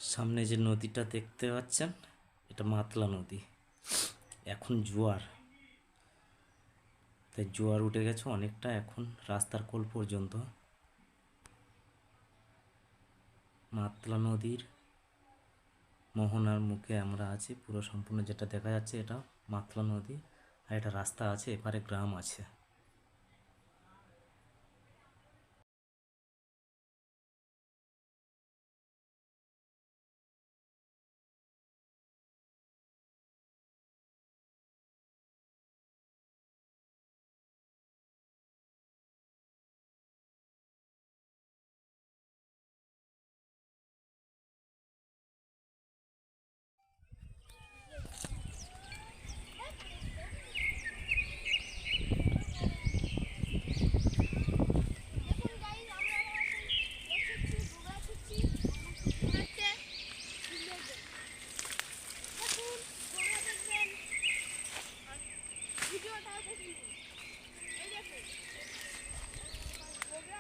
সামনে যে নদীটা দেখতে পাচ্ছেন এটা মাতলা নদী। এখন জোয়ার, তাই জোয়ার উঠে গেছে অনেকটা, এখন রাস্তার কোল পর্যন্ত। মাতলা নদীর মোহনার মুখে আমরা আছি, পুরো সম্পূর্ণ যেটা দেখা যাচ্ছে এটা মাতলা নদী। আর এটা রাস্তা আছে, এপারে গ্রাম আছে।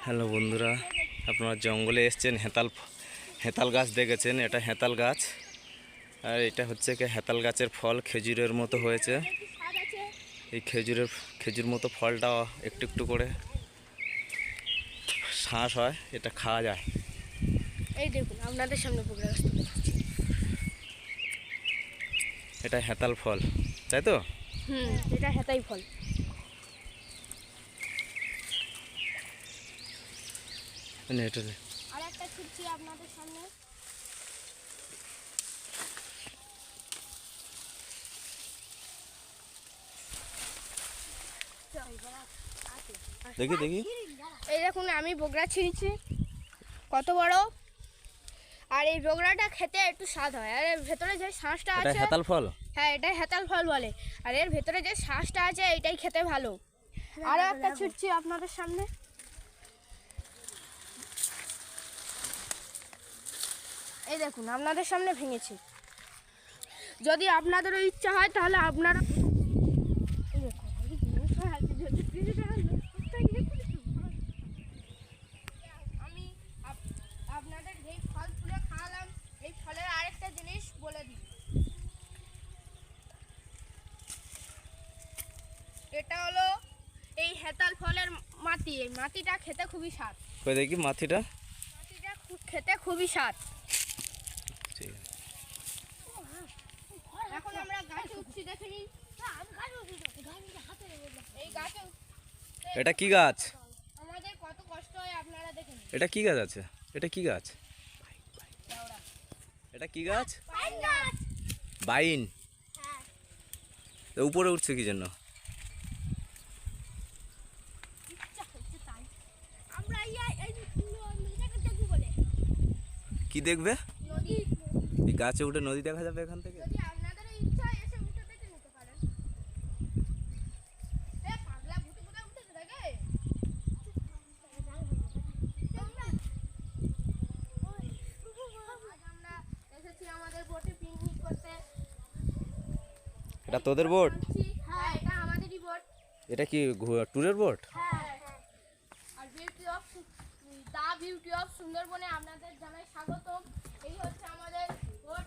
হ্যালো বন্ধুরা, আপনারা জঙ্গলে এসছেন, হেতাল গাছ দেখেছেন। এটা হেতাল গাছ, আর এটা হচ্ছে কি হেতাল গাছের ফল খেজুরের মতো হয়েছে। এই খেজুর মতো ফলটা একটু একটু করে শ্বাস হয়, এটা খাওয়া যায়। এই দেখুন আপনাদের সামনে পুকুরে গাছ তুলে ধরছি। এটা হেতাল ফল, তাই তো? এটা হেতাই ফল। এটা আর একটা ছুটছি আপনাদের সামনে। দেখি দেখি। এই দেখুন আমি বগড়া ছিঁড়ছি, কত বড়। আর এই বগড়াটা খেতে একটু স্বাদ হয়, আর এর ভেতরে যে শ্বাসটা এটা আছে, হেতাল ফল। হ্যাঁ এটাই হেতাল ফল বলে। আর এর ভেতরে যে শ্বাসটা আছে এটাই খেতে ভালো। আরও একটা ছুটছি আপনাদের সামনে। এই দেখুন আপনাদের সামনে ভেঙেছি। যদি আপনাদেরও ইচ্ছা হয় তাহলে আপনারা আমি আপনাদের যেই ফল তুলে খাওয়ালাম, এই ফলের আরেকটা জিনিস বলে দিই। এটা হলো এই হেতাল ফলের মাটি। এই মাটিটা খেতে খুবই স্বাদ। কই দেখি মাটিটা। মাটিটা খেতে খুবই স্বাদ। এখন আমরা গাছে উঠছি, দেখে নিন। এই গাছে এটা কি গাছ? আমাদের কত কষ্ট হয় আপনারা দেখে নিন। এটা কি গাছ আছে? এটা কি গাছ? এটা কি গাছ? পাইন গাছ। বাইন। হ্যাঁ। তো উপরে উঠছে কি জন্য? ইচ্ছা হচ্ছে তাই। আমরা এই নদীটাকে দেখব বলে। কি দেখবে? নদী। এই গাছে উঠে নদী দেখা যাবে এখান থেকে? যদি আপনাদের ইচ্ছা হয় এসে উঠে দেখে নিতে পারেন। এ পাগলা ভূতে কোথায় উঠেছে দেখে? আজ আমরা এসেছি আমাদের বোটে পিকনিক করতে। এটা তোদের বোট? হ্যাঁ এটা আমাদেরই বোট। এটা কি ট্যুরের বোট? হ্যাঁ। আর বিউটি অফ সুন্দরবনে আপনাদের জানাই স্বাগতম। এই হচ্ছে আমাদের বোট,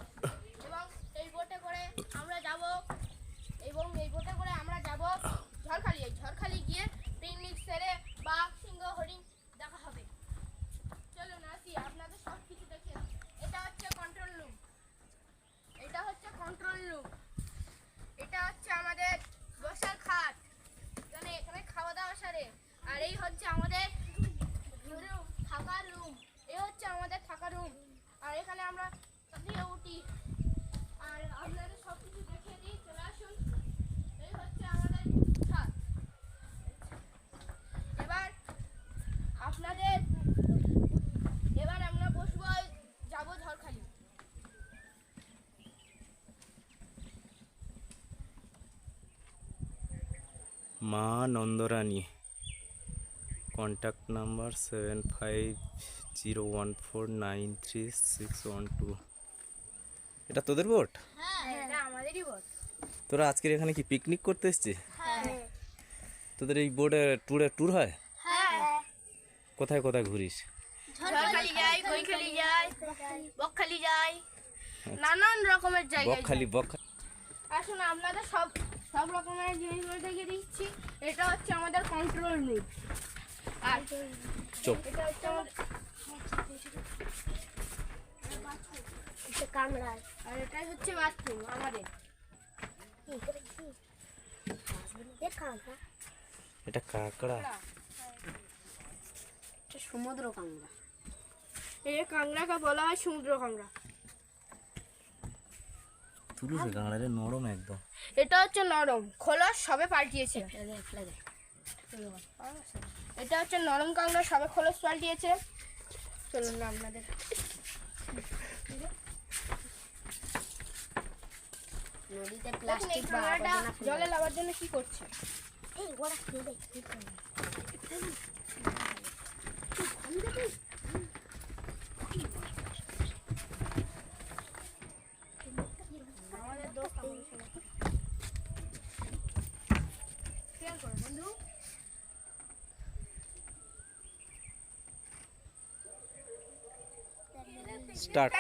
এবং এই বোটে করে আমরা যাব, এবং এই বোটে করে আমরা যাব ঝড়খালি। এই ঝড়খালি গিয়ে পিকনিক সেরে বা সিংহ হরিণ দেখা হবে। চলুন আসি, আপনাদের সব কিছু দেখে। এটা হচ্ছে কন্ট্রোল রুম। এটা হচ্ছে কন্ট্রোল রুম। এটা হচ্ছে আমাদের বসার খাট, এখানে খাওয়া দাওয়া সারে। আর এই হচ্ছে আমাদের থাকার রুম। এই হচ্ছে আমাদের থাকার রুম। আর এখানে আমরা দিয়ে উঠি। আর আপনাদের সব কিছু দেখিয়ে দিই, চলে আসুন। এই হচ্ছে আমাদের ছাদ। এবার আমরা বসবো, যাবো ঝড়খালি। মা নন্দরানী, কন্ট্যাক্ট নাম্বার 7501493612। এটা তোদের বোট? হ্যাঁ এটা আমাদেরই বোট। তোরা আজকের এখানে কি পিকনিক করতে এসছিস? হ্যাঁ। তোদের এই বোটে ট্যুর হয়? হ্যাঁ। কোথায় কোথায় ঘুরিস? ঝড়খালি যাই, বইখালি যাই, বকখালি যাই, নানান রকমের জায়গায় বকখালি যাই। বকখালি আসুন আপনাদের সব সব রকমের জিনিসগুলো দেখিয়ে দিচ্ছি। এটা হচ্ছে আমাদের কন্ট্রোল রুম, আর চুপ। এটা হচ্ছে আমাদের কামড়া আর এটাই হচ্ছে বাথরুম আমাদের। এটা কাঁকড়া। সমুদ্র কামড়া। এই কাঁকড়াকে বলা হয় সমুদ্র কাঁকড়া। তুলু রে কাঁকড়া নরম একদম। এটা হচ্ছে নরম, খোলস সবে পাল্টিয়েছে। এটা হচ্ছে নরম কাঁকড়া, সবে খোলস পাল্টিয়েছে। চলুন না আপনাদের নদীতে দেখুন এই প্লাস্টিক বা কাঁকড়াটা আবর্জনা ফেলে। জলে লাগার জন্য কি করছে। এই গোড়া ফেলে আমাদের দোস্ত আমাদের সঙ্গে। খেয়াল করো বন্ধু। স্টার্ট।